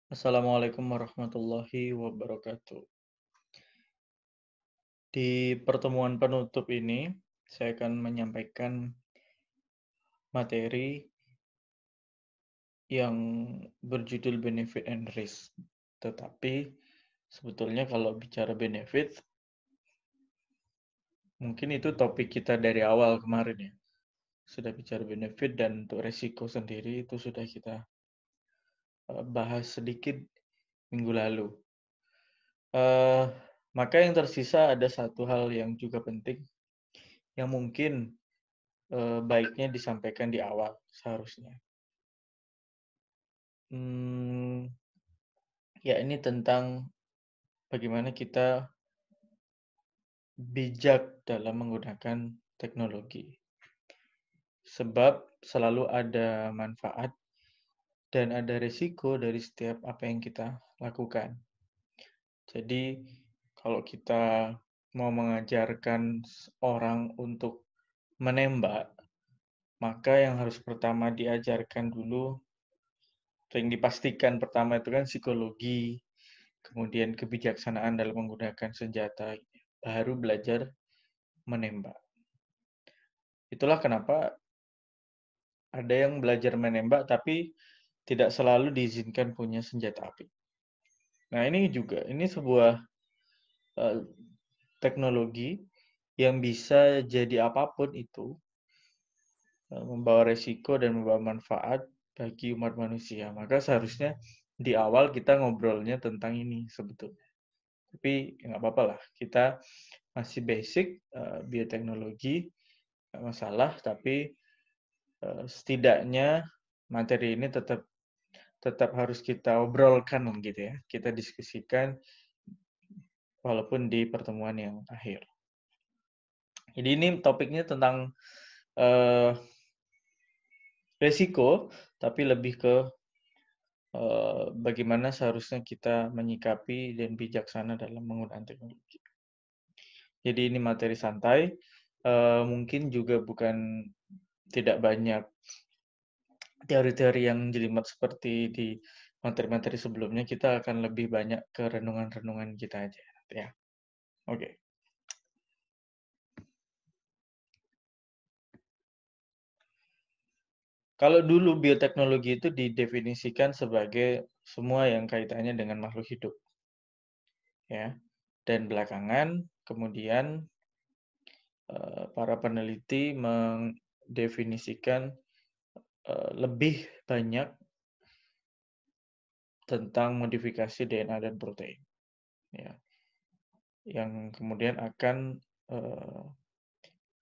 Assalamualaikum warahmatullahi wabarakatuh. Di pertemuan penutup ini, saya akan menyampaikan materi yang berjudul benefit and risk. Tetapi sebetulnya kalau bicara benefit, mungkin itu topik kita dari awal kemarin ya. Sudah bicara benefit dan untuk resiko sendiri itu sudah kita bahas sedikit minggu lalu. Eh, maka yang tersisa ada satu hal yang juga penting yang mungkin baiknya disampaikan di awal seharusnya. Hmm, ya ini tentang bagaimana kita bijak dalam menggunakan teknologi. Sebab selalu ada manfaat dan ada risiko dari setiap apa yang kita lakukan. Jadi kalau kita mau mengajarkan orang untuk menembak, maka yang harus pertama diajarkan dulu, yang dipastikan pertama itu kan psikologi, kemudian kebijaksanaan dalam menggunakan senjata, baru belajar menembak. Itulah kenapa ada yang belajar menembak tapi tidak selalu diizinkan punya senjata api. Nah, ini sebuah teknologi yang bisa jadi apapun itu, membawa resiko dan membawa manfaat bagi umat manusia. Maka seharusnya di awal kita ngobrolnya tentang ini sebetulnya. Tapi ya nggak apa-apa lah, kita masih basic bioteknologi, nggak masalah, tapi setidaknya materi ini tetap tetap harus kita obrolkan gitu ya, kita diskusikan walaupun di pertemuan yang akhir. Jadi ini topiknya tentang resiko, tapi lebih ke bagaimana seharusnya kita menyikapi dan bijaksana dalam menggunakan teknologi. Jadi ini materi santai, mungkin juga bukan tidak banyak teori-teori yang jelimet seperti di materi-materi sebelumnya, kita akan lebih banyak ke renungan-renungan kita aja ya. Oke. Kalau dulu bioteknologi itu didefinisikan sebagai semua yang kaitannya dengan makhluk hidup, ya. Dan belakangan kemudian para peneliti mendefinisikan lebih banyak tentang modifikasi DNA dan protein, ya, yang kemudian akan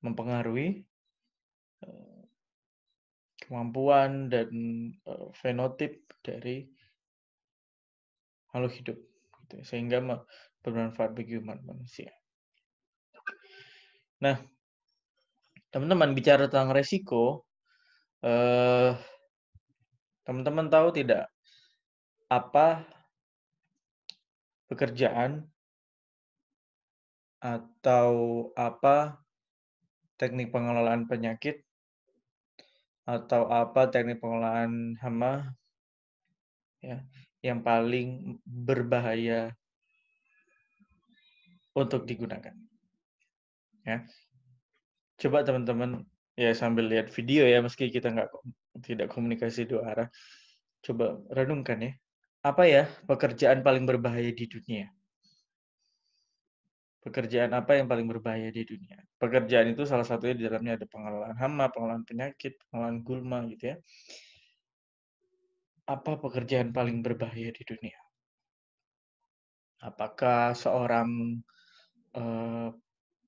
mempengaruhi kemampuan dan fenotip dari makhluk hidup, gitu, sehingga bermanfaat bagi umat manusia. Nah, teman-teman bicara tentang resiko, teman-teman tahu tidak apa pekerjaan atau apa teknik pengelolaan penyakit atau apa teknik pengelolaan hama ya yang paling berbahaya untuk digunakan? Ya, coba teman-teman ya sambil lihat video ya, meski kita tidak komunikasi dua arah, coba renungkan ya. Apa ya pekerjaan paling berbahaya di dunia? Pekerjaan apa yang paling berbahaya di dunia? Pekerjaan itu salah satunya di dalamnya ada pengelolaan hama, pengelolaan penyakit, pengelolaan gulma gitu ya. Apa pekerjaan paling berbahaya di dunia? Apakah seorang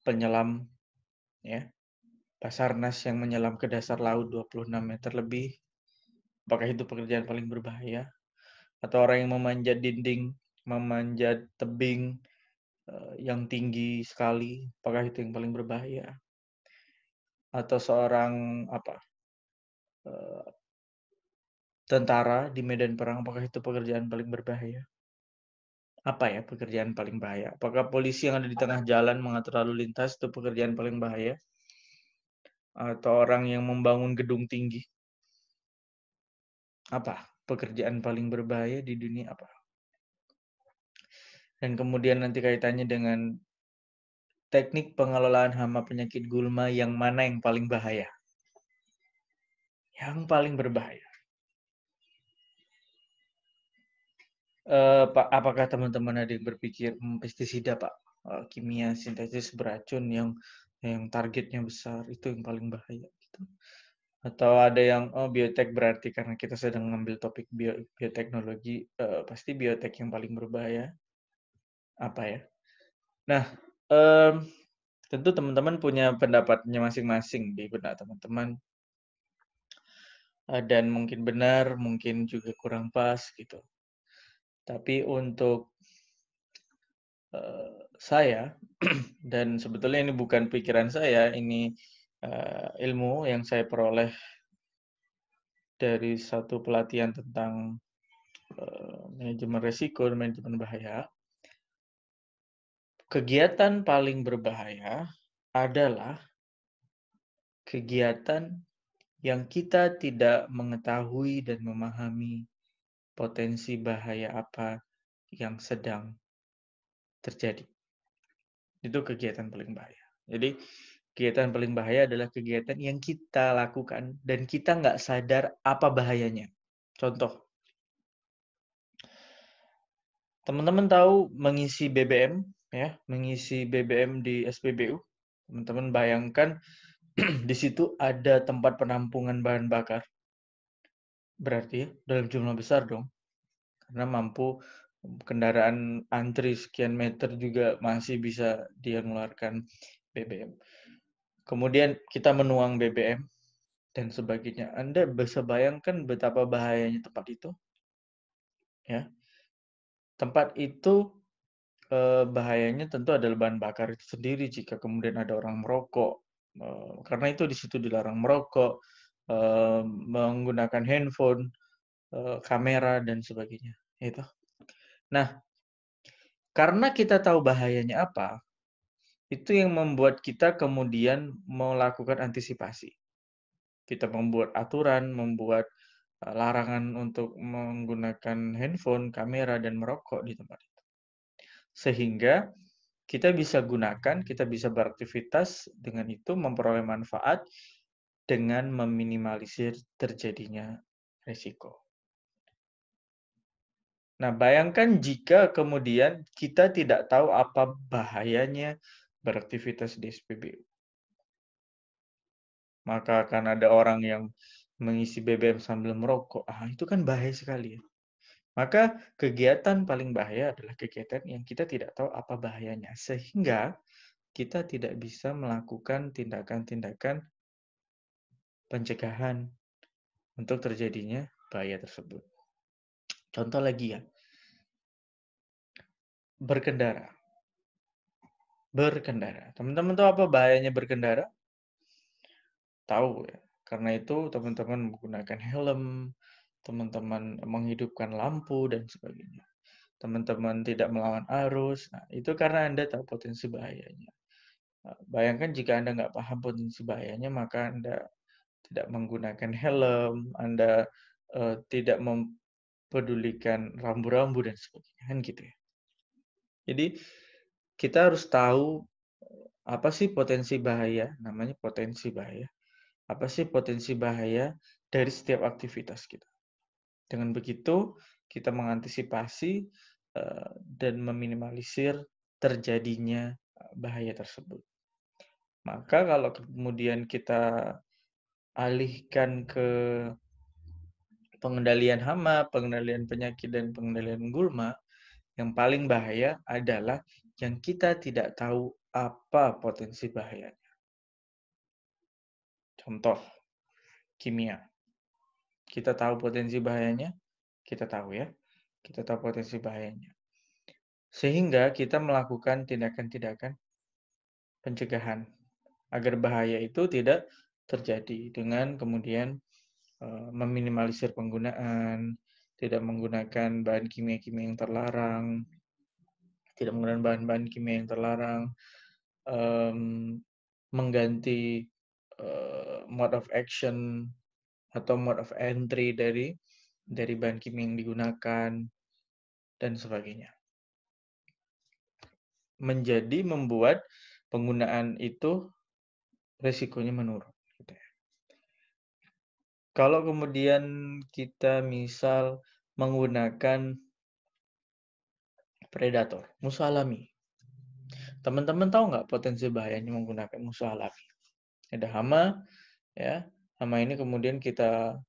penyelam ya, Basarnas yang menyelam ke dasar laut 26 meter lebih? Apakah itu pekerjaan paling berbahaya? Atau orang yang memanjat dinding, memanjat tebing yang tinggi sekali, apakah itu yang paling berbahaya? Atau seorang tentara di medan perang, apakah itu pekerjaan paling berbahaya? Apa ya pekerjaan paling bahaya? Apakah polisi yang ada di tengah jalan mengatur lalu lintas itu pekerjaan paling bahaya? Atau orang yang membangun gedung tinggi? Apa? pekerjaan paling berbahaya di dunia apa? Dan kemudian nanti kaitannya dengan teknik pengelolaan hama penyakit gulma yang mana yang paling bahaya? Yang paling berbahaya. Pak, apakah teman-teman ada yang berpikir pestisida, Pak? Kimia sintetis beracun yang targetnya besar itu yang paling bahaya gitu. Atau ada yang biotek berarti karena kita sedang mengambil topik bioteknologi, pasti biotek yang paling berbahaya. Apa ya? Nah, tentu teman-teman punya pendapatnya masing-masing di benak teman-teman. Dan mungkin benar, mungkin juga kurang pas gitu. Tapi untuk saya dan sebetulnya ini bukan pikiran saya, ini ilmu yang saya peroleh dari satu pelatihan tentang manajemen resiko dan manajemen bahaya. Kegiatan paling berbahaya adalah kegiatan yang kita tidak mengetahui dan memahami potensi bahaya apa yang sedang terjadi. Itu kegiatan paling bahaya. Jadi kegiatan paling bahaya adalah kegiatan yang kita lakukan dan kita nggak sadar apa bahayanya. Contoh, teman-teman tahu mengisi BBM, ya, mengisi BBM di SPBU. Teman-teman bayangkan di situ ada tempat penampungan bahan bakar. Berarti ya, dalam jumlah besar dong. Karena mampu kendaraan antri sekian meter juga masih bisa dia mengeluarkan BBM. Kemudian kita menuang BBM dan sebagainya. Anda bisa bayangkan betapa bahayanya tempat itu, ya. Tempat itu bahayanya tentu adalah bahan bakar itu sendiri jika kemudian ada orang merokok, karena itu di situ dilarang merokok, menggunakan handphone, kamera dan sebagainya, itu. Nah, karena kita tahu bahayanya apa, itu yang membuat kita kemudian melakukan antisipasi. Kita membuat aturan, membuat larangan untuk menggunakan handphone, kamera, dan merokok di tempat itu. Sehingga kita bisa gunakan, kita bisa beraktivitas dengan itu memperoleh manfaat dengan meminimalisir terjadinya resiko. Nah, bayangkan jika kemudian kita tidak tahu apa bahayanya beraktivitas di SPBU. Maka akan ada orang yang mengisi BBM sambil merokok. Itu kan bahaya sekali ya. Maka kegiatan paling bahaya adalah kegiatan yang kita tidak tahu apa bahayanya. Sehingga kita tidak bisa melakukan tindakan-tindakan pencegahan untuk terjadinya bahaya tersebut. Contoh lagi ya, berkendara. Berkendara. Teman-teman tahu apa bahayanya berkendara? Tahu ya. Karena itu teman-teman menggunakan helm, teman-teman menghidupkan lampu dan sebagainya. Teman-teman tidak melawan arus. Nah, itu karena Anda tahu potensi bahayanya. Bayangkan jika Anda nggak paham potensi bahayanya, maka Anda tidak menggunakan helm, Anda tidak mempedulikan rambu-rambu dan sebagainya, kan gitu ya. Jadi kita harus tahu apa sih potensi bahaya, namanya potensi bahaya. Apa sih potensi bahaya dari setiap aktivitas kita. Dengan begitu, kita mengantisipasi dan meminimalisir terjadinya bahaya tersebut. Maka kalau kemudian kita alihkan ke pengendalian hama, pengendalian penyakit, dan pengendalian gulma, yang paling bahaya adalah yang kita tidak tahu apa potensi bahayanya. Contoh, kimia. Kita tahu potensi bahayanya, kita tahu ya, kita tahu potensi bahayanya. Sehingga kita melakukan tindakan-tindakan pencegahan agar bahaya itu tidak terjadi dengan kemudian meminimalisir penggunaan, tidak menggunakan bahan kimia-kimia yang terlarang, tidak menggunakan bahan-bahan kimia yang terlarang, mengganti mode of action atau mode of entry dari dari bahan kimia yang digunakan, dan sebagainya. Menjadi membuat penggunaan itu resikonya menurun. Gitu ya. Kalau kemudian kita misal menggunakan predator, musuh alami. Teman-teman tahu nggak potensi bahayanya menggunakan musuh alami? Ada hama, ya. Hama ini kemudian kita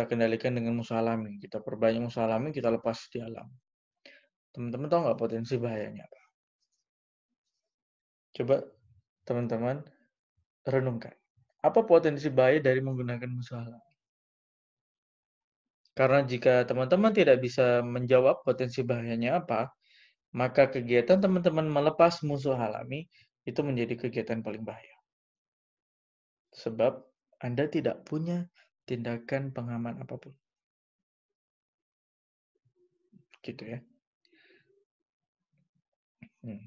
kendalikan dengan musuh alami. Kita perbanyak musuh alami, kita lepas di alam. Teman-teman tahu nggak potensi bahayanya apa? Coba teman-teman renungkan. Apa potensi bahaya dari menggunakan musuh alami? Karena jika teman-teman tidak bisa menjawab potensi bahayanya apa, maka kegiatan teman-teman melepas musuh alami itu menjadi kegiatan paling bahaya. Sebab Anda tidak punya tindakan pengaman apapun. Gitu ya.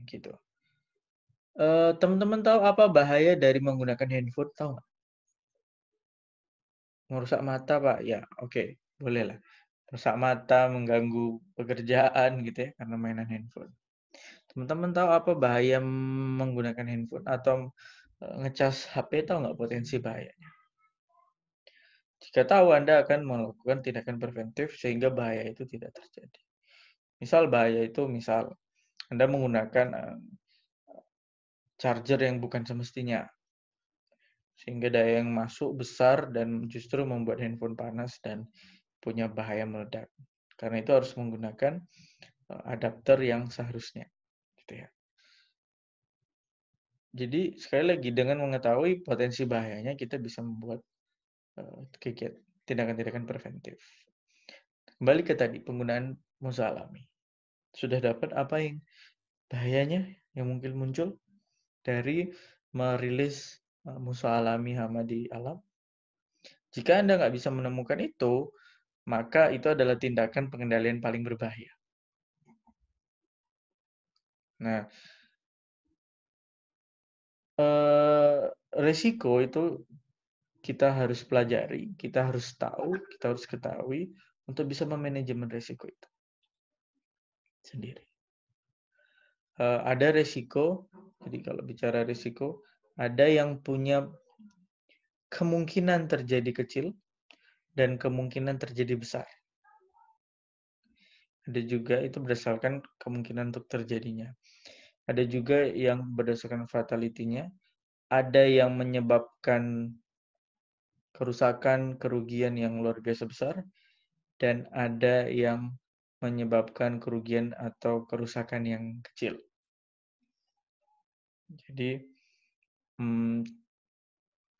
Gitu. Teman-teman tahu apa bahaya dari menggunakan handphone? Tahu nggak? Merusak mata, Pak. Ya, oke. Bolehlah. Merusak mata, mengganggu pekerjaan gitu ya, karena mainan handphone. Teman-teman tahu apa bahaya menggunakan handphone atau ngecas HP? Tahu nggak potensi bahayanya? Jika tahu, Anda akan melakukan tindakan preventif sehingga bahaya itu tidak terjadi. Misal bahaya itu, misal Anda menggunakan charger yang bukan semestinya, sehingga daya yang masuk besar dan justru membuat handphone panas dan punya bahaya meledak. Karena itu harus menggunakan adapter yang seharusnya. Gitu ya. Jadi sekali lagi dengan mengetahui potensi bahayanya kita bisa membuat tindakan-tindakan preventif. Kembali ke tadi penggunaan musuh alami. Sudah dapat apa yang bahayanya yang mungkin muncul dari merilis musuh alami hama di alam? Jika Anda nggak bisa menemukan itu, maka itu adalah tindakan pengendalian paling berbahaya. Nah, resiko itu kita harus pelajari, kita harus tahu, kita harus ketahui untuk bisa memanajemen resiko itu sendiri. Ada resiko, jadi kalau bicara resiko, ada yang punya kemungkinan terjadi kecil dan kemungkinan terjadi besar. Ada juga itu berdasarkan kemungkinan untuk terjadinya. Ada juga yang berdasarkan fatality-nya, ada yang menyebabkan kerusakan, kerugian yang luar biasa besar, dan ada yang menyebabkan kerugian atau kerusakan yang kecil. Jadi,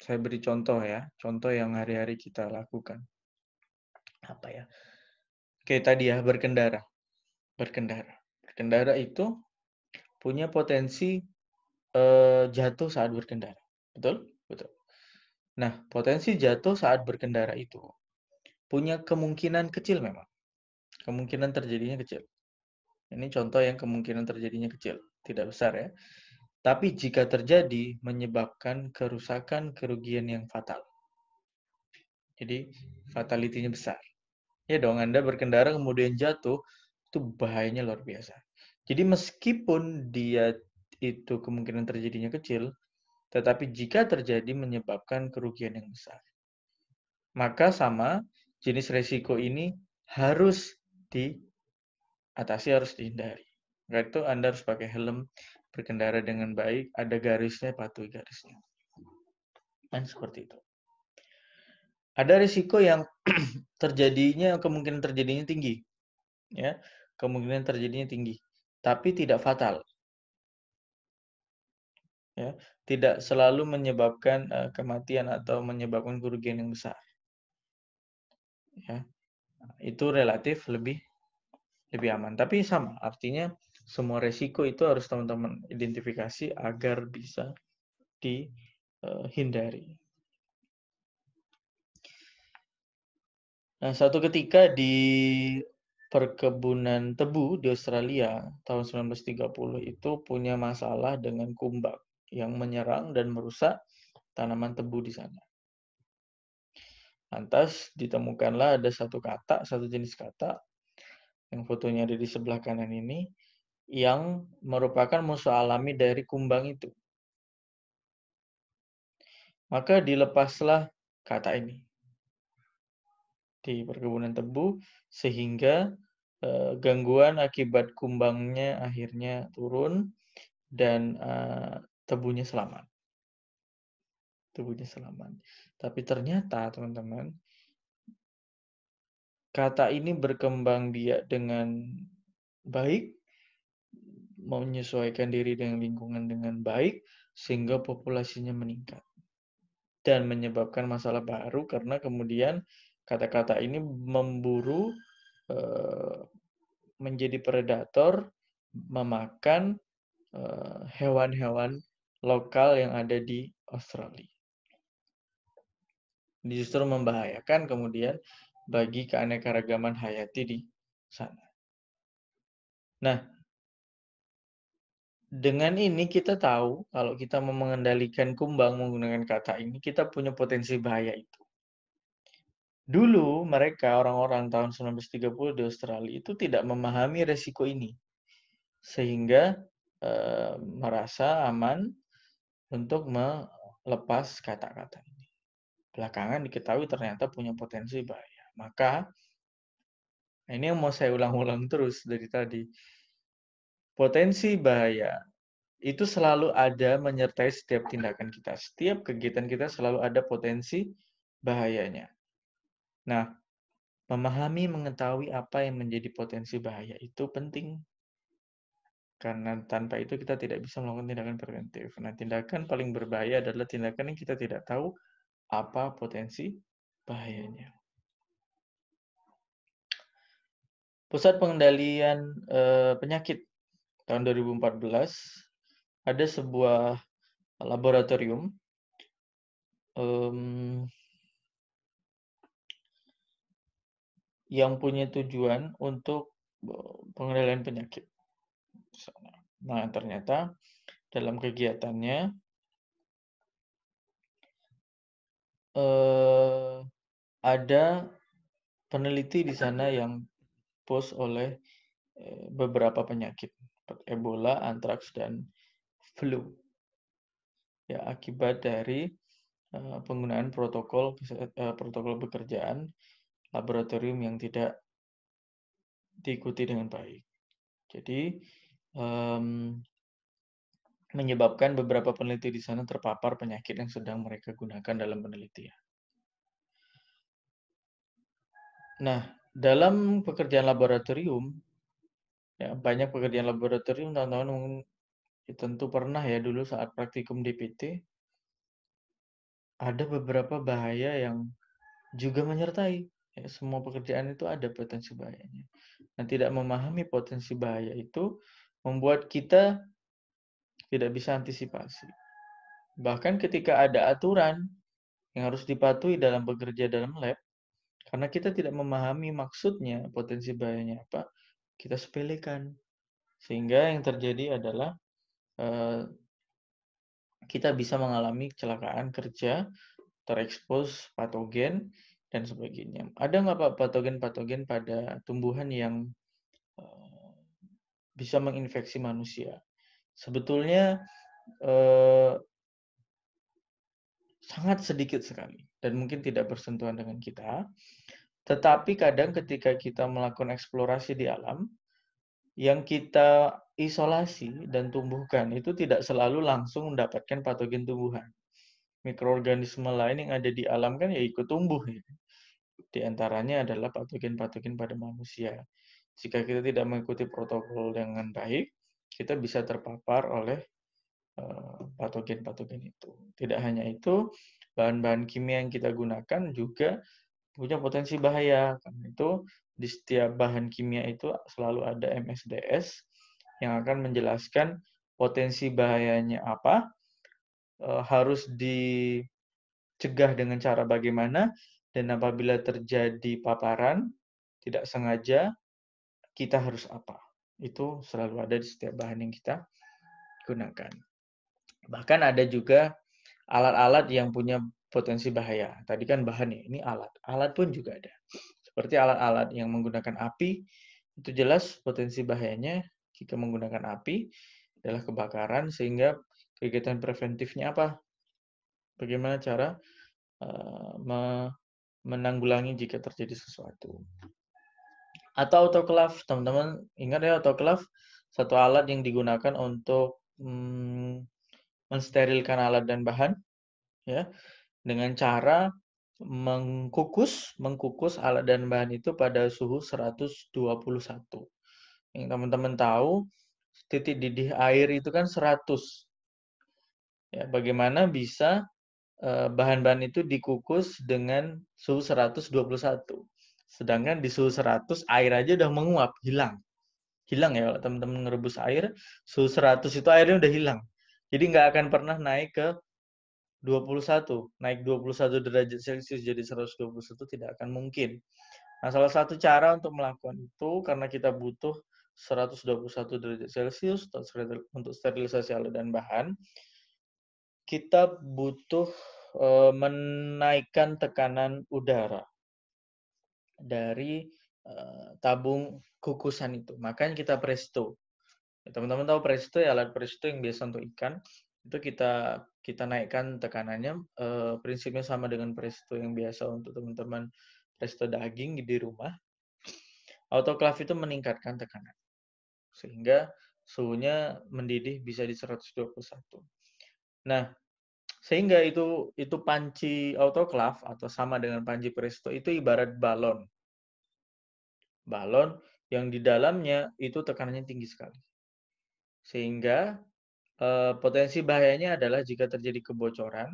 saya beri contoh ya, contoh yang hari-hari kita lakukan. Apa ya? Oke, tadi ya, berkendara. Berkendara itu punya potensi jatuh saat berkendara. Betul? Betul. Nah, potensi jatuh saat berkendara itu punya kemungkinan kecil memang. Kemungkinan terjadinya kecil. Ini contoh yang kemungkinan terjadinya kecil, tidak besar ya. Tapi jika terjadi, menyebabkan kerusakan, kerugian yang fatal. Jadi, fatality-nya besar. Ya dong, Anda berkendara kemudian jatuh, itu bahayanya luar biasa. Jadi meskipun dia itu kemungkinan terjadinya kecil, tetapi jika terjadi menyebabkan kerugian yang besar. Maka sama, jenis resiko ini harus diatasi, harus dihindari. Karena itu Anda harus pakai helm, berkendara dengan baik, ada garisnya, patuhi garisnya. Dan seperti itu. Ada risiko yang kemungkinan terjadinya tinggi. Ya, kemungkinan terjadinya tinggi, tapi tidak fatal. Ya, tidak selalu menyebabkan kematian atau menyebabkan kerugian yang besar. Ya, itu relatif lebih aman. Tapi sama, artinya semua resiko itu harus teman-teman identifikasi agar bisa dihindari. Nah, suatu ketika di perkebunan tebu di Australia tahun 1930 itu punya masalah dengan kumbang yang menyerang dan merusak tanaman tebu di sana. Lantas ditemukanlah ada satu jenis kata yang fotonya ada di sebelah kanan ini, yang merupakan musuh alami dari kumbang itu. Maka dilepaslah kata ini di perkebunan tebu, sehingga gangguan akibat kumbangnya akhirnya turun dan tebunya selamat. Tapi ternyata teman-teman, kata ini berkembang biak dengan baik, menyesuaikan diri dengan lingkungan dengan baik, sehingga populasinya meningkat. Dan menyebabkan masalah baru karena kemudian kata-kata ini memburu, menjadi predator, memakan hewan-hewan lokal yang ada di Australia. Justru membahayakan kemudian bagi keanekaragaman hayati di sana. Nah, dengan ini kita tahu kalau kita mau mengendalikan kumbang menggunakan kata ini, kita punya potensi bahaya itu. Dulu mereka orang-orang tahun 1930 di Australia itu tidak memahami resiko ini, sehingga merasa aman untuk melepas kata-kata ini. Belakangan diketahui ternyata punya potensi bahaya. Maka ini yang mau saya ulang-ulang terus dari tadi. Potensi bahaya itu selalu ada menyertai setiap tindakan kita. Setiap kegiatan kita selalu ada potensi bahayanya. Nah, memahami, mengetahui apa yang menjadi potensi bahaya itu penting. Karena tanpa itu kita tidak bisa melakukan tindakan preventif. Nah, tindakan paling berbahaya adalah tindakan yang kita tidak tahu apa potensi bahayanya. Pusat Pengendalian Penyakit tahun 2014 ada sebuah laboratorium yang punya tujuan untuk pengendalian penyakit. Nah, ternyata dalam kegiatannya ada peneliti di sana yang post oleh beberapa penyakit, Ebola, antraks, dan flu. Ya, akibat dari penggunaan protokol pekerjaan laboratorium yang tidak diikuti dengan baik. Jadi menyebabkan beberapa peneliti di sana terpapar penyakit yang sedang mereka gunakan dalam penelitian. Nah, dalam pekerjaan laboratorium, ya, banyak pekerjaan laboratorium, teman-teman tentu pernah ya dulu saat praktikum DPT, ada beberapa bahaya yang juga menyertai. Ya, semua pekerjaan itu ada potensi bahayanya. Nah, tidak memahami potensi bahaya itu membuat kita tidak bisa antisipasi. Bahkan ketika ada aturan yang harus dipatuhi dalam bekerja dalam lab, karena kita tidak memahami maksudnya, potensi bahayanya apa, kita sepelekan. Sehingga yang terjadi adalah kita bisa mengalami kecelakaan kerja, terekspos patogen, dan sebagainya. Ada nggak Pak patogen-patogen pada tumbuhan yang bisa menginfeksi manusia? Sebetulnya sangat sedikit sekali dan mungkin tidak bersentuhan dengan kita. Tetapi kadang ketika kita melakukan eksplorasi di alam, yang kita isolasi dan tumbuhkan itu tidak selalu langsung mendapatkan patogen tumbuhan. Mikroorganisme lain yang ada di alam kan ya ikut tumbuh. Ya. Di antaranya adalah patogen-patogen pada manusia. Jika kita tidak mengikuti protokol dengan baik, kita bisa terpapar oleh patogen-patogen itu. Tidak hanya itu, bahan-bahan kimia yang kita gunakan juga punya potensi bahaya. Karena itu di setiap bahan kimia itu selalu ada MSDS yang akan menjelaskan potensi bahayanya apa, harus dicegah dengan cara bagaimana, dan apabila terjadi paparan tidak sengaja, kita harus apa. Itu selalu ada di setiap bahan yang kita gunakan. Bahkan ada juga alat-alat yang punya potensi bahaya. Tadi kan bahan ya, ini alat. Alat pun juga ada. Seperti alat-alat yang menggunakan api, itu jelas potensi bahayanya jika menggunakan api adalah kebakaran, sehingga kegiatan preventifnya apa? Bagaimana cara menanggulangi jika terjadi sesuatu. Atau autoclave, teman-teman ingat ya, autoclave satu alat yang digunakan untuk mensterilkan alat dan bahan, ya, dengan cara mengkukus alat dan bahan itu pada suhu 121. Yang teman-teman tahu, titik didih air itu kan 100. Ya, bagaimana bisa bahan-bahan itu dikukus dengan suhu 121. Sedangkan di suhu 100 air aja udah menguap, hilang. Hilang ya, kalau teman-teman ngerebus air, suhu 100 itu airnya udah hilang. Jadi nggak akan pernah naik ke 21. Naik 21 derajat Celcius jadi 121 tidak akan mungkin. Nah, salah satu cara untuk melakukan itu, karena kita butuh 121 derajat Celcius untuk sterilisasi alat dan bahan, kita butuh menaikkan tekanan udara dari tabung kukusan itu. Makanya kita presto. Teman-teman tahu presto ya, alat presto yang biasa untuk ikan. Itu kita naikkan tekanannya. Prinsipnya sama dengan presto yang biasa untuk teman-teman presto daging di rumah. Autoclave itu meningkatkan tekanan sehingga suhunya mendidih bisa di 121. Nah, sehingga itu panci autoclave atau sama dengan panci presto itu ibarat balon. Balon yang di dalamnya itu tekanannya tinggi sekali. Sehingga potensi bahayanya adalah jika terjadi kebocoran,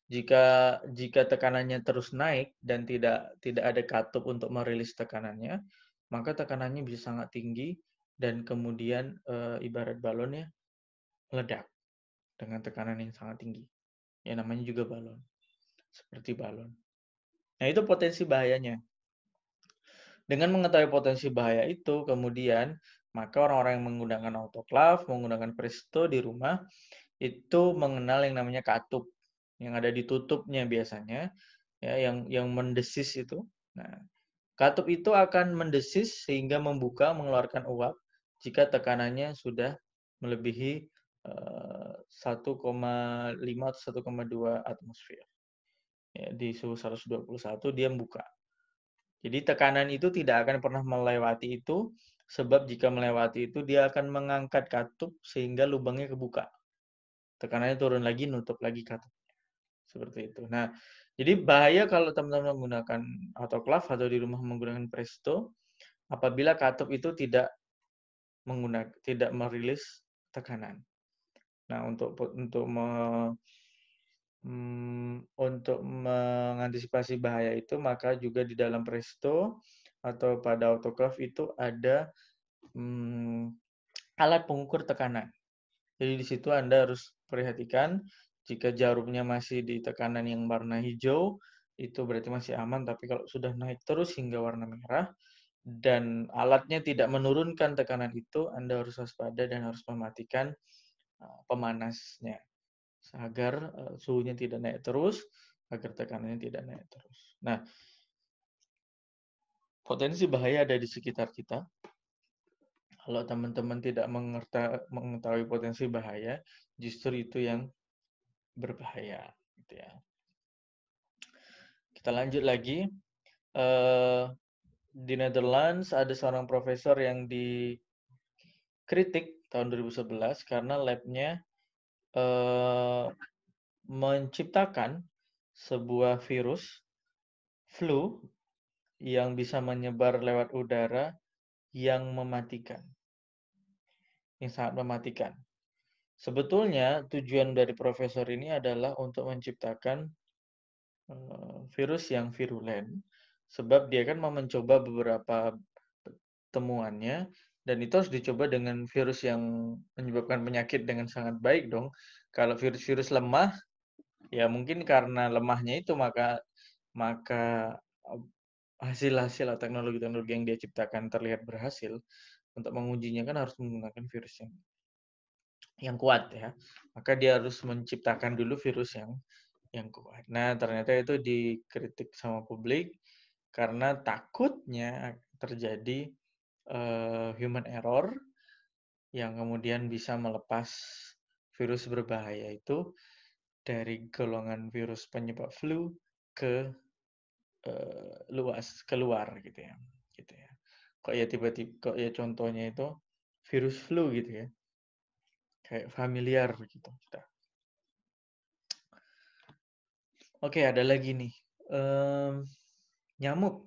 jika tekanannya terus naik dan tidak ada katup untuk merilis tekanannya, maka tekanannya bisa sangat tinggi dan kemudian ibarat balonnya meledak dengan tekanan yang sangat tinggi. Ya namanya juga balon. Seperti balon. Nah, itu potensi bahayanya. Dengan mengetahui potensi bahaya itu, kemudian maka orang-orang yang menggunakan autoclave, menggunakan presto di rumah, itu mengenal yang namanya katup, yang ada di tutupnya biasanya, ya, yang mendesis itu. Nah, katup itu akan mendesis sehingga mengeluarkan uap jika tekanannya sudah melebihi 1,5 atau 1,2 atmosfer. Ya, di suhu 121 dia membuka. Jadi tekanan itu tidak akan pernah melewati itu, sebab jika melewati itu dia akan mengangkat katup sehingga lubangnya kebuka. Tekanannya turun lagi, nutup lagi katup. Seperti itu. Nah, jadi bahaya kalau teman-teman menggunakan autoclave atau di rumah menggunakan presto, apabila katup itu tidak merilis tekanan. Nah, untuk mengantisipasi bahaya itu, maka juga di dalam presto atau pada autoclave itu ada alat pengukur tekanan. Jadi di situ Anda harus perhatikan jika jarumnya masih di tekanan yang warna hijau, itu berarti masih aman, tapi kalau sudah naik terus hingga warna merah dan alatnya tidak menurunkan tekanan itu, Anda harus waspada dan harus mematikan pemanasnya agar suhunya tidak naik terus, agar tekanannya tidak naik terus. Nah, potensi bahaya ada di sekitar kita. Kalau teman-teman tidak mengetahui potensi bahaya, justru itu yang berbahaya. Gitu ya. Kita lanjut lagi. Di Netherlands ada seorang profesor yang dikritik tahun 2011 karena labnya menciptakan sebuah virus flu yang bisa menyebar lewat udara yang mematikan. Yang sangat mematikan. Sebetulnya tujuan dari profesor ini adalah untuk menciptakan virus yang virulen, sebab dia kan mau mencoba beberapa temuannya, dan itu harus dicoba dengan virus yang menyebabkan penyakit dengan sangat baik dong. Kalau virus-virus lemah, ya mungkin karena lemahnya itu maka hasil-hasil atau teknologi-teknologi yang dia ciptakan terlihat berhasil. Untuk mengujinya kan harus menggunakan virus yang yang kuat ya. Maka dia harus menciptakan dulu virus yang kuat. Nah, ternyata itu dikritik sama publik karena takutnya terjadi human error yang kemudian bisa melepas virus berbahaya itu dari golongan virus penyebab flu ke keluar gitu ya. Gitu ya. Kok ya tiba-tiba kok ya contohnya itu virus flu gitu ya. Kayak familiar gitu. Oke, ada lagi nih. Nyamuk.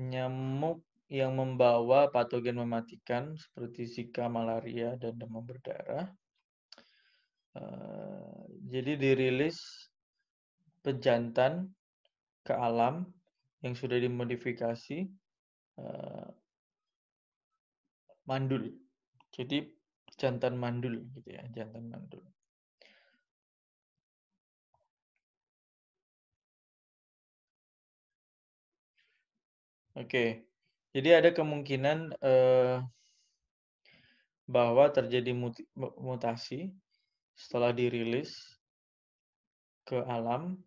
Nyamuk yang membawa patogen mematikan seperti Zika, malaria, dan demam berdarah. Jadi dirilis pejantan ke alam yang sudah dimodifikasi mandul. Jadi jantan mandul gitu ya, jantan mandul. Oke, jadi ada kemungkinan bahwa terjadi mutasi setelah dirilis ke alam,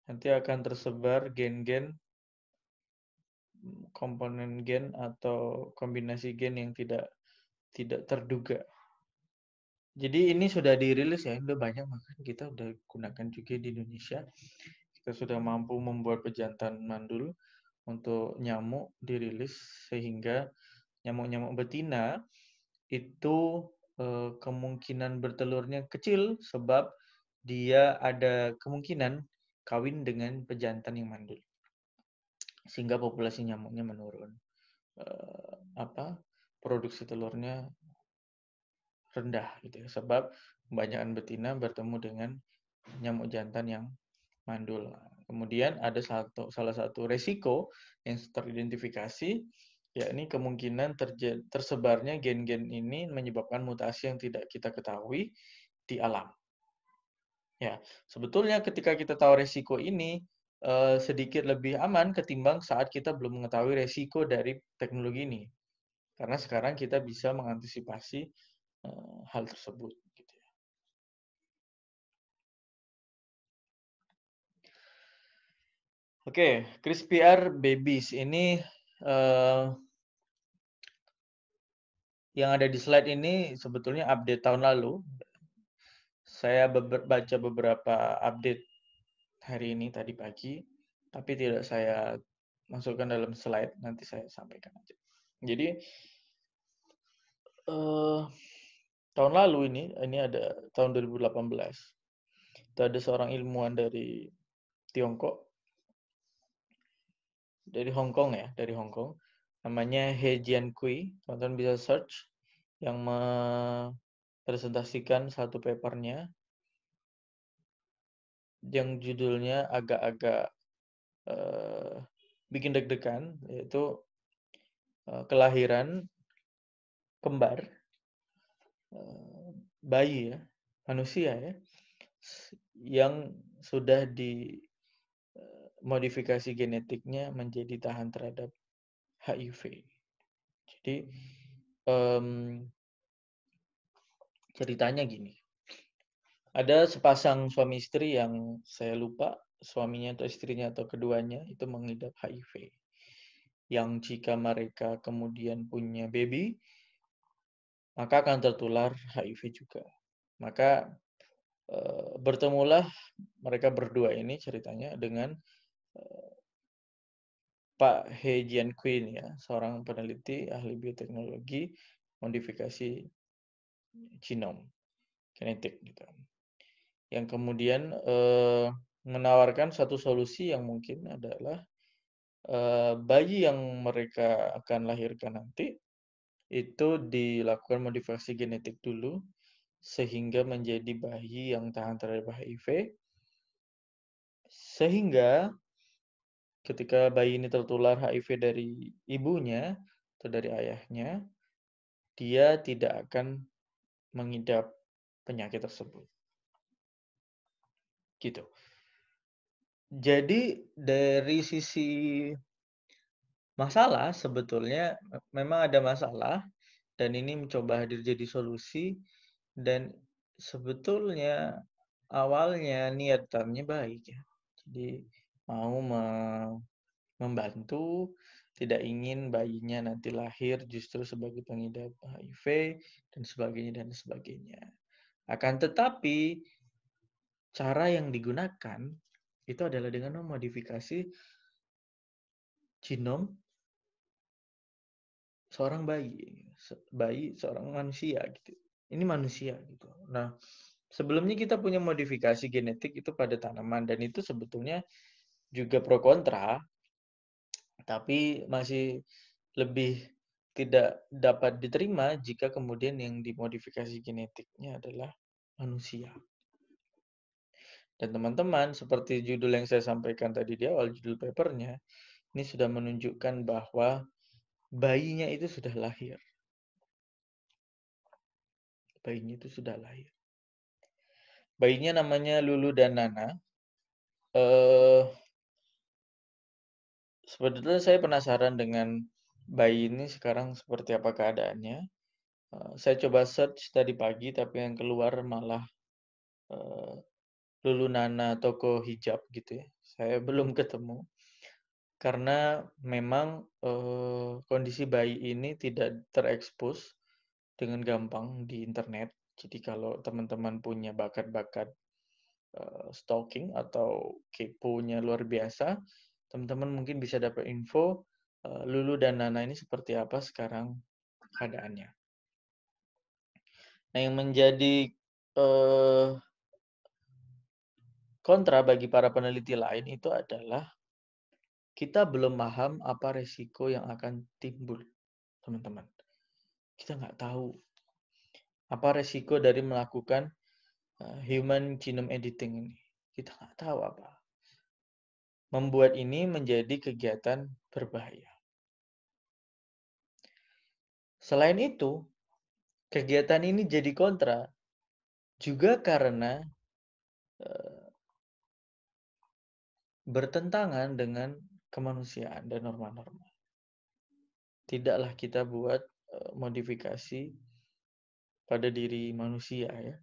nanti akan tersebar gen-gen, komponen gen atau kombinasi gen yang tidak terduga. Jadi ini sudah dirilis ya, udah banyak, makanya kita udah gunakan juga di Indonesia. Kita sudah mampu membuat pejantan mandul untuk nyamuk dirilis sehingga nyamuk-nyamuk betina itu kemungkinan bertelurnya kecil sebab dia ada kemungkinan kawin dengan pejantan yang mandul. Sehingga populasi nyamuknya menurun. Produksi telurnya rendah gitu ya, sebab kebanyakan betina bertemu dengan nyamuk jantan yang mandul. Kemudian ada salah satu resiko yang teridentifikasi, yakni kemungkinan tersebarnya gen-gen ini menyebabkan mutasi yang tidak kita ketahui di alam. Ya, sebetulnya ketika kita tahu resiko ini sedikit lebih aman ketimbang saat kita belum mengetahui resiko dari teknologi ini. Karena sekarang kita bisa mengantisipasi hal tersebut. Gitu ya. Oke, CRISPR babies ini yang ada di slide ini sebetulnya update tahun lalu. Saya baca beberapa update hari ini tadi pagi, tapi tidak saya masukkan dalam slide, nanti saya sampaikan aja. Jadi tahun lalu ini ada tahun 2018. Itu ada seorang ilmuwan dari Tiongkok, dari Hong Kong ya, dari Hong Kong. Namanya He Jiankui, teman-teman bisa search, yang presentasikan satu papernya yang judulnya agak-agak bikin deg-degan, yaitu kelahiran kembar bayi ya, manusia ya, yang sudah dimodifikasi genetiknya menjadi tahan terhadap HIV. Jadi ceritanya gini. Ada sepasang suami istri yang saya lupa suaminya atau istrinya atau keduanya itu mengidap HIV. Yang jika mereka kemudian punya baby, maka akan tertular HIV juga. Maka bertemulah mereka berdua ini ceritanya dengan Pak He Jiankui ya, seorang peneliti ahli bioteknologi modifikasi genom genetik gitu. Yang kemudian menawarkan satu solusi yang mungkin adalah bayi yang mereka akan lahirkan nanti itu dilakukan modifikasi genetik dulu sehingga menjadi bayi yang tahan terhadap HIV, sehingga ketika bayi ini tertular HIV dari ibunya atau dari ayahnya, dia tidak akan mengidap penyakit tersebut. Gitu. Jadi dari sisi masalah sebetulnya memang ada masalah dan ini mencoba hadir jadi solusi, dan sebetulnya awalnya niatannya baik ya. Jadi mau membantu, tidak ingin bayinya nanti lahir justru sebagai pengidap HIV dan sebagainya dan sebagainya. Akan tetapi cara yang digunakan itu adalah dengan memodifikasi genom seorang bayi seorang manusia gitu. Ini manusia gitu. Nah, sebelumnya kita punya modifikasi genetik itu pada tanaman dan itu sebetulnya juga pro kontra, tapi masih lebih tidak dapat diterima jika kemudian yang dimodifikasi genetiknya adalah manusia. Dan teman-teman, seperti judul yang saya sampaikan tadi di awal, judul papernya, ini sudah menunjukkan bahwa bayinya itu sudah lahir. Bayinya itu sudah lahir. Bayinya namanya Lulu dan Nana. Sebetulnya saya penasaran dengan bayi ini sekarang seperti apa keadaannya. Saya coba search tadi pagi, tapi yang keluar malah eh, Lulu Nana toko hijab gitu ya. Saya belum ketemu karena memang kondisi bayi ini tidak terekspos dengan gampang di internet. Jadi kalau teman-teman punya bakat-bakat stalking atau keponya luar biasa, teman-teman mungkin bisa dapat info Lulu dan Nana ini seperti apa sekarang keadaannya. Nah, yang menjadi kontra bagi para peneliti lain itu adalah kita belum paham apa resiko yang akan timbul, teman-teman. Kita nggak tahu apa resiko dari melakukan human genome editing ini. Kita nggak tahu apa. Membuat ini menjadi kegiatan berbahaya. Selain itu, kegiatan ini jadi kontra juga karena bertentangan dengan kemanusiaan dan norma-norma. Tidaklah kita buat modifikasi pada diri manusia ya.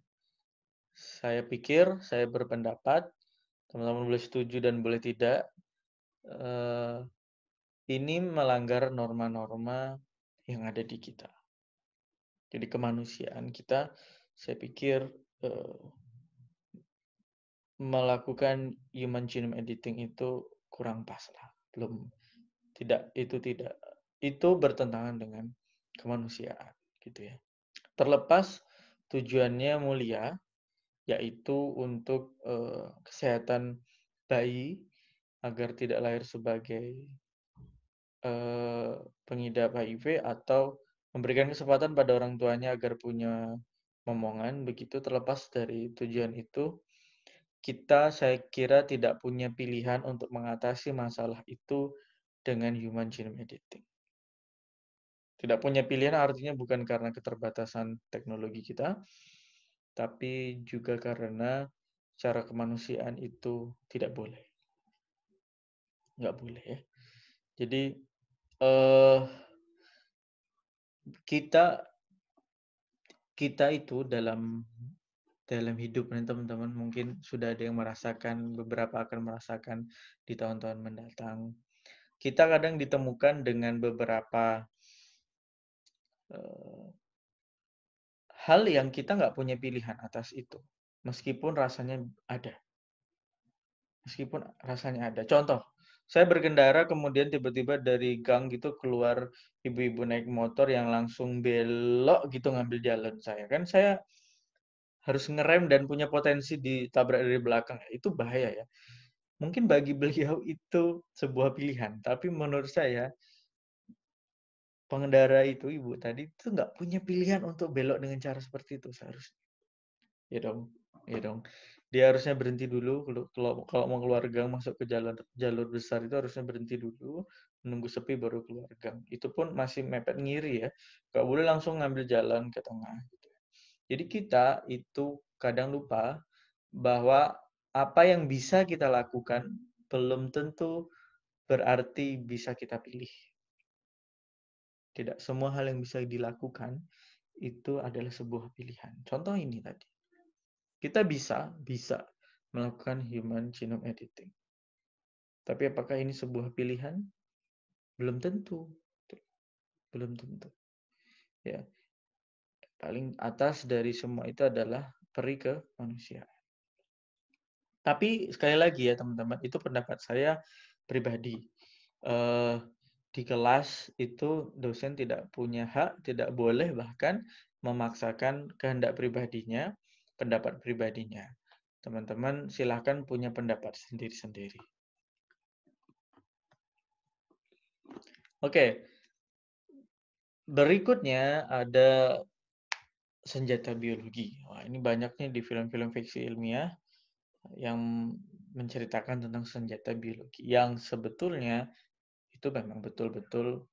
Saya pikir, saya berpendapat, teman-teman boleh setuju dan boleh tidak, ini melanggar norma-norma yang ada di kita. Jadi kemanusiaan kita, saya pikir melakukan human genome editing itu kurang pas lah. Itu bertentangan dengan kemanusiaan gitu ya. Terlepas tujuannya mulia, yaitu untuk kesehatan bayi agar tidak lahir sebagai pengidap HIV atau memberikan kesempatan pada orang tuanya agar punya momongan, begitu terlepas dari tujuan itu, saya kira tidak punya pilihan untuk mengatasi masalah itu dengan human genome editing. Tidak punya pilihan artinya bukan karena keterbatasan teknologi kita, tapi juga karena secara kemanusiaan itu tidak boleh. Nggak boleh ya. Jadi kita itu dalam hidup ini teman-teman mungkin sudah ada yang merasakan, beberapa akan merasakan di tahun-tahun mendatang. Kita kadang ditemukan dengan beberapa hal yang kita nggak punya pilihan atas itu, meskipun rasanya ada. Contoh, saya berkendara kemudian tiba-tiba dari gang gitu keluar ibu-ibu naik motor yang langsung belok gitu ngambil jalan saya. Kan saya harus ngerem dan punya potensi ditabrak dari belakang. Itu bahaya ya. Mungkin bagi beliau itu sebuah pilihan, tapi menurut saya pengendara itu ibu tadi itu nggak punya pilihan untuk belok dengan cara seperti itu seharusnya. Ya dong, ya dong. Dia harusnya berhenti dulu kalau mau keluar gang masuk ke jalur besar itu harusnya berhenti dulu, menunggu sepi baru keluar gang. Itu pun masih mepet ngiri ya. Nggak boleh langsung ngambil jalan ke tengah gitu. Jadi kita itu kadang lupa bahwa apa yang bisa kita lakukan belum tentu berarti bisa kita pilih. Tidak semua hal yang bisa dilakukan itu adalah sebuah pilihan. Contoh ini tadi. Kita bisa melakukan human genome editing. Tapi apakah ini sebuah pilihan? Belum tentu. Belum tentu. Ya, paling atas dari semua itu adalah peri kemanusiaan. Tapi sekali lagi ya teman-teman, itu pendapat saya pribadi. Di kelas itu dosen tidak punya hak, tidak boleh bahkan memaksakan kehendak pribadinya, pendapat pribadinya. Teman-teman silahkan punya pendapat sendiri-sendiri. Oke, berikutnya ada senjata biologi. Wah, ini banyaknya di film-film fiksi ilmiah yang menceritakan tentang senjata biologi yang sebetulnya itu memang betul-betul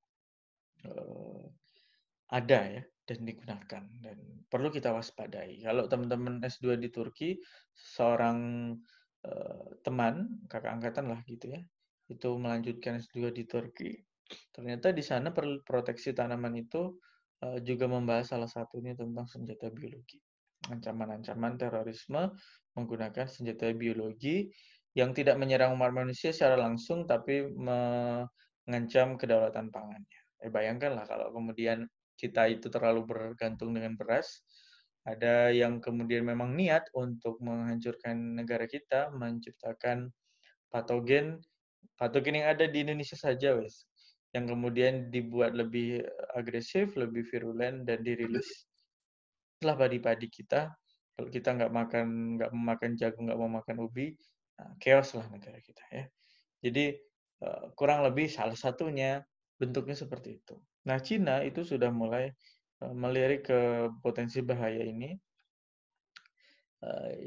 ada ya dan digunakan dan perlu kita waspadai. Kalau teman-teman S2 di Turki, seorang teman kakak angkatan lah gitu ya, itu melanjutkan S2 di Turki. Ternyata di sana proteksi tanaman itu juga membahas salah satunya tentang senjata biologi. Ancaman-ancaman terorisme menggunakan senjata biologi yang tidak menyerang umat manusia secara langsung tapi mengancam kedaulatan pangannya. Bayangkanlah kalau kemudian kita itu terlalu bergantung dengan beras, ada yang kemudian memang niat untuk menghancurkan negara kita, menciptakan patogen patogen yang ada di Indonesia saja, wes, yang kemudian dibuat lebih agresif, lebih virulen dan dirilis setelah padi-padi kita. Kalau kita nggak mau makan jagung, nggak mau makan ubi, nah, chaos lah negara kita ya. Jadi kurang lebih salah satunya bentuknya seperti itu. Nah, Cina itu sudah mulai melirik ke potensi bahaya ini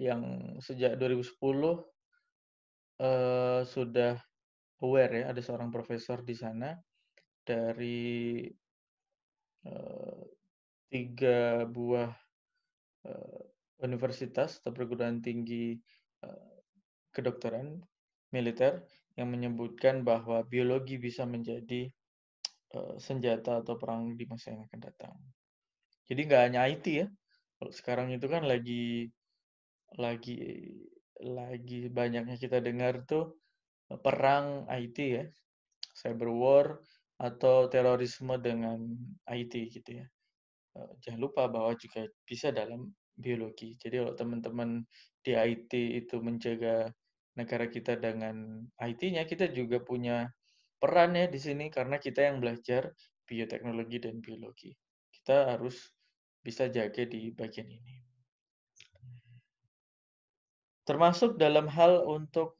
yang sejak 2010 sudah aware ya, ada seorang profesor di sana dari 3 buah universitas atau perguruan tinggi kedokteran militer yang menyebutkan bahwa biologi bisa menjadi senjata atau perang di masa yang akan datang. Jadi nggak hanya IT ya. Kalau sekarang itu kan lagi lagi banyaknya kita dengar tuh perang IT ya, cyber war atau terorisme dengan IT gitu ya. Jangan lupa bahwa juga bisa dalam biologi. Jadi kalau teman-teman di IT itu menjaga negara kita dengan IT-nya, kita juga punya peran ya di sini karena kita yang belajar bioteknologi dan biologi. Kita harus bisa jaga di bagian ini. Termasuk dalam hal untuk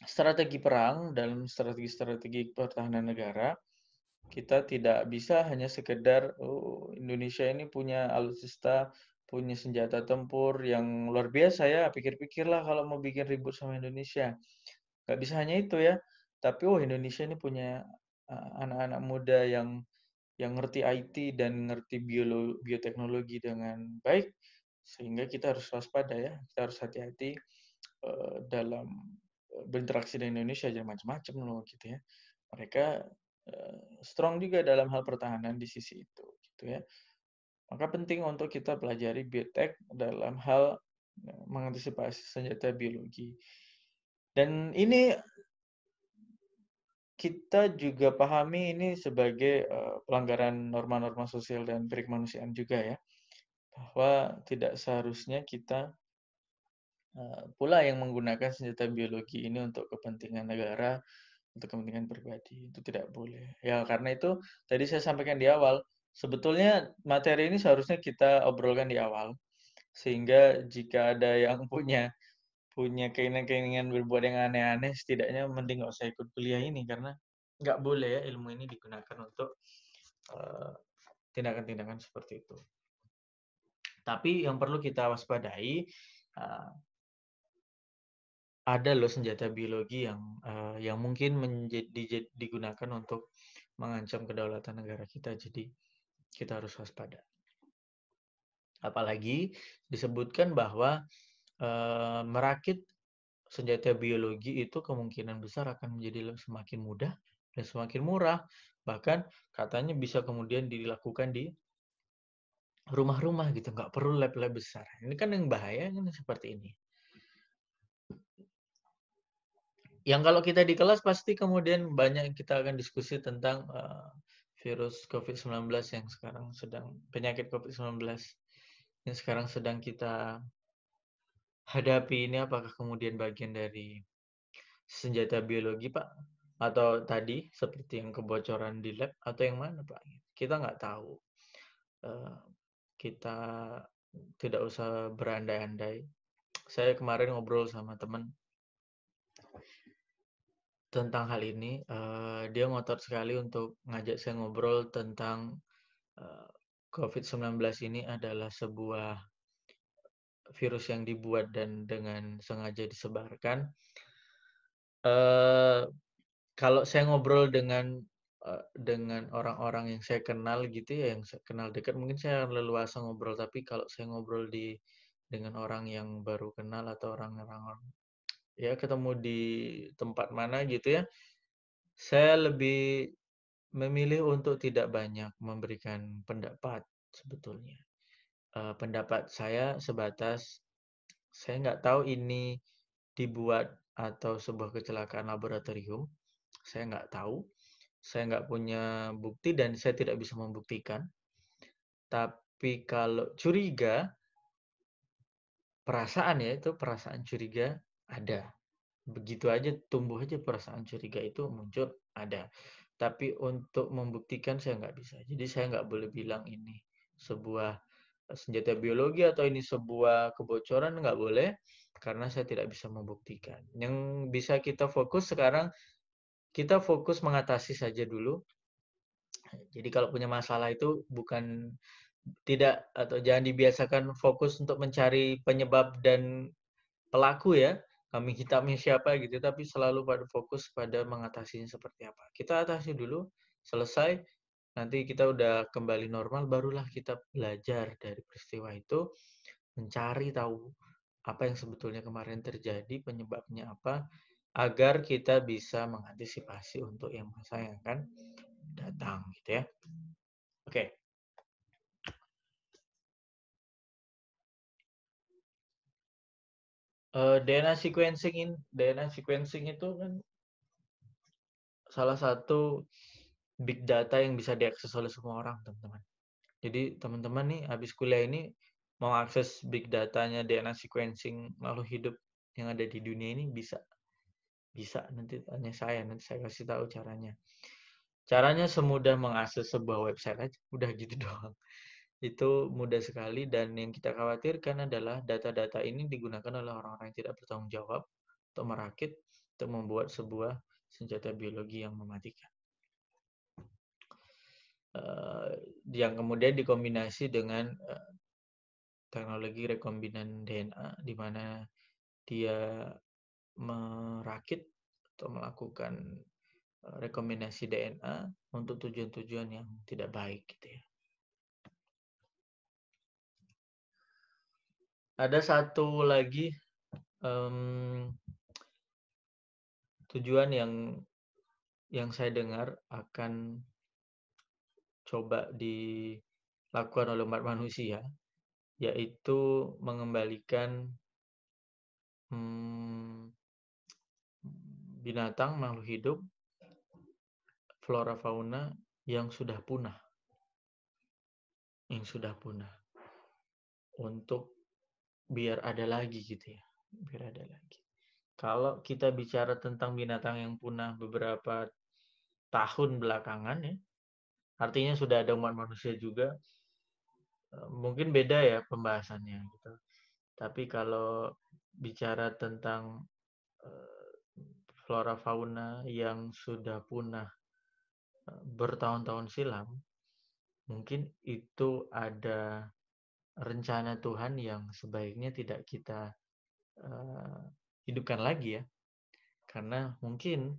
strategi perang, dalam strategi-strategi pertahanan negara, kita tidak bisa hanya sekedar, oh Indonesia ini punya alutsista, punya senjata tempur yang luar biasa ya, pikir-pikirlah kalau mau bikin ribut sama Indonesia. Nggak bisa hanya itu ya, tapi oh Indonesia ini punya anak-anak muda yang ngerti IT dan ngerti bioteknologi dengan baik, sehingga kita harus waspada ya, kita harus hati-hati dalam berinteraksi dengan Indonesia, jangan macam-macam loh gitu ya. Mereka strong juga dalam hal pertahanan di sisi itu, gitu ya. Maka penting untuk kita pelajari biotek dalam hal mengantisipasi senjata biologi. Dan ini kita juga pahami ini sebagai pelanggaran norma-norma sosial dan perikemanusiaan juga ya, bahwa tidak seharusnya kita pula yang menggunakan senjata biologi ini untuk kepentingan negara, untuk kepentingan pribadi. Itu tidak boleh. Ya, karena itu tadi saya sampaikan di awal, sebetulnya materi ini seharusnya kita obrolkan di awal. Sehingga jika ada yang punya punya keinginan-keinginan berbuat yang aneh-aneh, setidaknya mending nggak usah ikut kuliah ini karena nggak boleh ya ilmu ini digunakan untuk tindakan-tindakan seperti itu. Tapi yang perlu kita waspadai, ada loh senjata biologi yang mungkin digunakan untuk mengancam kedaulatan negara kita. Jadi kita harus waspada. Apalagi disebutkan bahwa merakit senjata biologi itu kemungkinan besar akan menjadi semakin mudah dan semakin murah. Bahkan katanya bisa kemudian dilakukan di rumah-rumah gitu, nggak perlu lab-lab besar. Ini kan yang bahaya kan seperti ini. Yang kalau kita di kelas pasti kemudian banyak kita akan diskusi tentang virus COVID-19 yang sekarang sedang, penyakit COVID-19 yang sekarang sedang kita hadapi ini, apakah kemudian bagian dari senjata biologi, Pak? Atau tadi seperti yang kebocoran di lab atau yang mana, Pak? Kita nggak tahu. Eh, Kita tidak usah berandai-andai. Saya kemarin ngobrol sama teman tentang hal ini. Dia ngotot sekali untuk ngajak saya ngobrol tentang COVID-19 ini adalah sebuah virus yang dibuat dan dengan sengaja disebarkan. Eh, Kalau saya ngobrol dengan orang-orang yang saya kenal gitu ya, yang saya kenal dekat, mungkin saya akan leluasa ngobrol. Tapi kalau saya ngobrol dengan orang yang baru kenal atau orang-orang ya ketemu di tempat mana gitu ya, saya lebih memilih untuk tidak banyak memberikan pendapat sebetulnya. Pendapat saya sebatas, saya nggak tahu ini dibuat atau sebuah kecelakaan laboratorium. Saya nggak tahu. Saya nggak punya bukti dan saya tidak bisa membuktikan. Tapi kalau curiga, perasaan ya, itu perasaan curiga ada. Begitu aja, tumbuh aja perasaan curiga itu muncul, ada. Tapi untuk membuktikan saya nggak bisa. Jadi saya nggak boleh bilang ini sebuah senjata biologi atau ini sebuah kebocoran, nggak boleh, karena saya tidak bisa membuktikan. Yang bisa kita fokus sekarang, kita fokus mengatasi saja dulu. Jadi kalau punya masalah itu bukan tidak, atau jangan dibiasakan fokus untuk mencari penyebab dan pelaku ya, kambing hitamnya siapa gitu, tapi selalu pada fokus pada mengatasinya seperti apa. Kita atasi dulu, selesai, nanti kita udah kembali normal, barulah kita belajar dari peristiwa itu, mencari tahu apa yang sebetulnya kemarin terjadi, penyebabnya apa, agar kita bisa mengantisipasi untuk yang masa yang akan datang gitu ya. Oke. DNA sequencing itu kan salah satu big data yang bisa diakses oleh semua orang, teman-teman. Jadi teman-teman nih habis kuliah ini mau akses big datanya DNA sequencing makhluk hidup yang ada di dunia ini, bisa. Bisa, nanti tanya saya, nanti saya kasih tahu caranya. Caranya semudah mengakses sebuah website aja, udah gitu doang. Itu mudah sekali, dan yang kita khawatirkan adalah data-data ini digunakan oleh orang-orang yang tidak bertanggung jawab untuk merakit, untuk membuat sebuah senjata biologi yang mematikan. Yang kemudian dikombinasi dengan teknologi rekombinan DNA, di mana dia merakit atau melakukan rekombinasi DNA untuk tujuan-tujuan yang tidak baik gitu ya. Ada satu lagi tujuan yang saya dengar akan coba dilakukan oleh umat manusia, yaitu mengembalikan binatang, makhluk hidup, flora fauna yang sudah punah. Untuk biar ada lagi gitu ya. Biar ada lagi. Kalau kita bicara tentang binatang yang punah beberapa tahun belakangan ya, artinya sudah ada umat manusia juga, mungkin beda ya pembahasannya gitu. Tapi kalau bicara tentang flora fauna yang sudah punah bertahun-tahun silam, mungkin itu ada rencana Tuhan yang sebaiknya tidak kita hidupkan lagi ya. Karena mungkin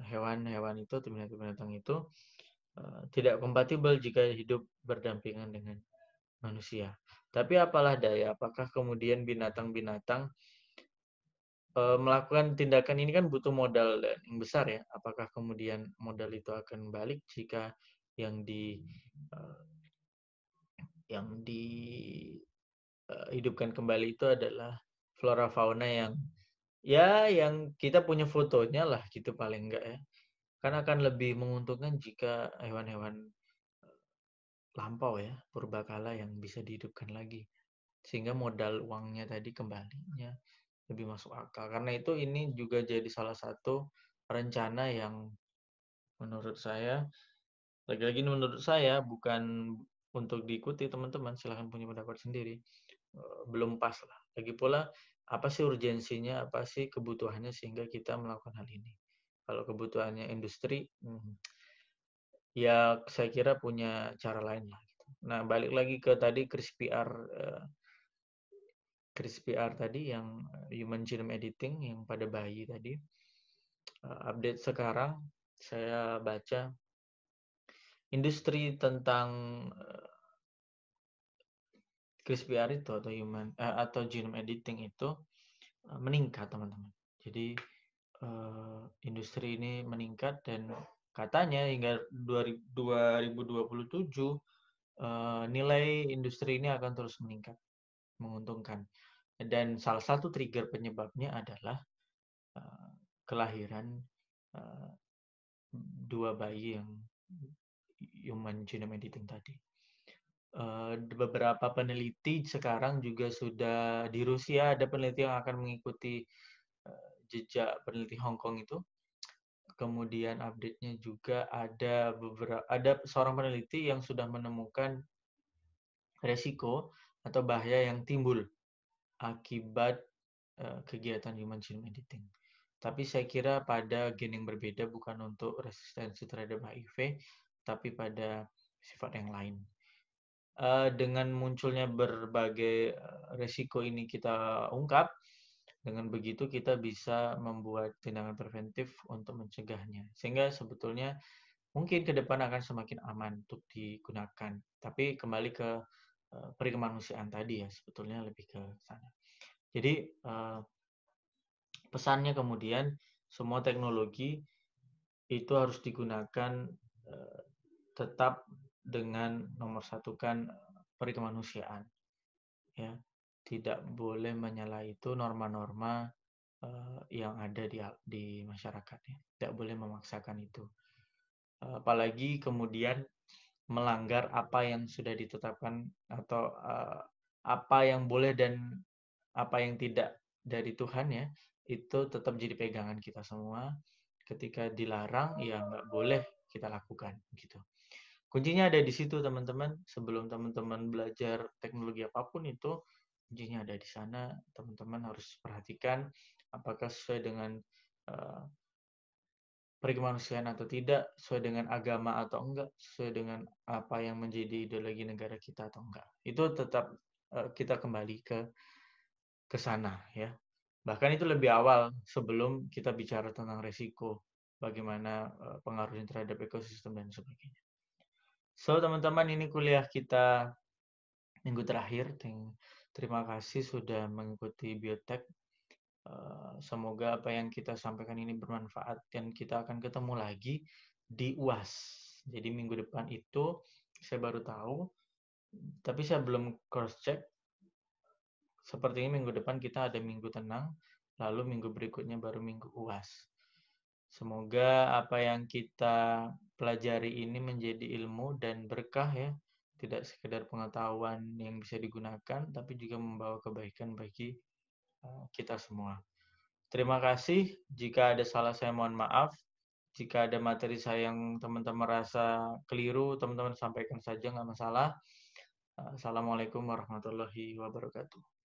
hewan-hewan itu atau binatang-binatang itu tidak kompatibel jika hidup berdampingan dengan manusia. Tapi apalah daya, apakah kemudian binatang-binatang melakukan tindakan ini kan butuh modal yang besar ya. Apakah kemudian modal itu akan balik jika yang di eee, yang hidupkan kembali itu adalah flora fauna yang ya yang kita punya fotonya lah gitu paling enggak ya. Kan akan lebih menguntungkan jika hewan-hewan lampau ya, purbakala yang bisa dihidupkan lagi. Sehingga modal uangnya tadi kembalinya lebih masuk akal. Karena itu ini juga jadi salah satu rencana yang menurut saya, lagi-lagi ini menurut saya bukan untuk diikuti teman-teman, silahkan punya pendapat sendiri. Belum pas lah. Lagi pula, apa sih urgensinya, apa sih kebutuhannya sehingga kita melakukan hal ini. Kalau kebutuhannya industri, ya saya kira punya cara lain lah. Gitu. Nah, balik lagi ke tadi CRISPR tadi yang Human Genome Editing yang pada bayi tadi. Update sekarang saya baca industri tentang CRISPR itu atau genome editing itu meningkat teman-teman. Jadi industri ini meningkat dan katanya hingga 2027 nilai industri ini akan terus meningkat, menguntungkan. Dan salah satu trigger penyebabnya adalah kelahiran uh, dua bayi yang human genome editing tadi. Beberapa peneliti sekarang juga sudah di Rusia ada peneliti yang akan mengikuti jejak peneliti Hong Kong itu. Kemudian update-nya juga ada seorang peneliti yang sudah menemukan resiko atau bahaya yang timbul akibat kegiatan human genome editing. Tapi saya kira pada gen yang berbeda bukan untuk resistensi terhadap HIV, tapi pada sifat yang lain. Dengan munculnya berbagai resiko ini kita ungkap, dengan begitu kita bisa membuat tindakan preventif untuk mencegahnya. Sehingga sebetulnya mungkin ke depan akan semakin aman untuk digunakan. Tapi kembali ke perikemanusiaan tadi ya, sebetulnya lebih ke sana. Jadi pesannya kemudian semua teknologi itu harus digunakan tetap dengan nomor satukan perikemanusiaan. Ya, tidak boleh menyalahi itu norma-norma yang ada di masyarakat ya. Tidak boleh memaksakan itu. Apalagi kemudian melanggar apa yang sudah ditetapkan atau apa yang boleh dan apa yang tidak dari Tuhan ya, itu tetap jadi pegangan kita semua. Ketika dilarang ya nggak boleh kita lakukan gitu. Kuncinya ada di situ teman-teman. Sebelum teman-teman belajar teknologi apapun itu, kuncinya ada di sana. Teman-teman harus perhatikan apakah sesuai dengan uh, perikemanusiaan atau tidak, sesuai dengan agama atau enggak, sesuai dengan apa yang menjadi ideologi negara kita atau enggak. Itu tetap kita kembali ke sana ya. Bahkan itu lebih awal sebelum kita bicara tentang resiko, bagaimana pengaruhnya terhadap ekosistem dan sebagainya. So, teman-teman, ini kuliah kita minggu terakhir. Terima kasih sudah mengikuti Biotek. Semoga apa yang kita sampaikan ini bermanfaat dan kita akan ketemu lagi di UAS. Jadi minggu depan itu saya baru tahu, tapi saya belum cross check. Sepertinya minggu depan kita ada minggu tenang, lalu minggu berikutnya baru minggu UAS. Semoga apa yang kita pelajari ini menjadi ilmu dan berkah ya. Tidak sekedar pengetahuan yang bisa digunakan, tapi juga membawa kebaikan bagi kita semua. Terima kasih. Jika ada salah saya mohon maaf. Jika ada materi saya yang teman-teman merasa keliru, teman-teman sampaikan saja, nggak masalah. Assalamualaikum warahmatullahi wabarakatuh.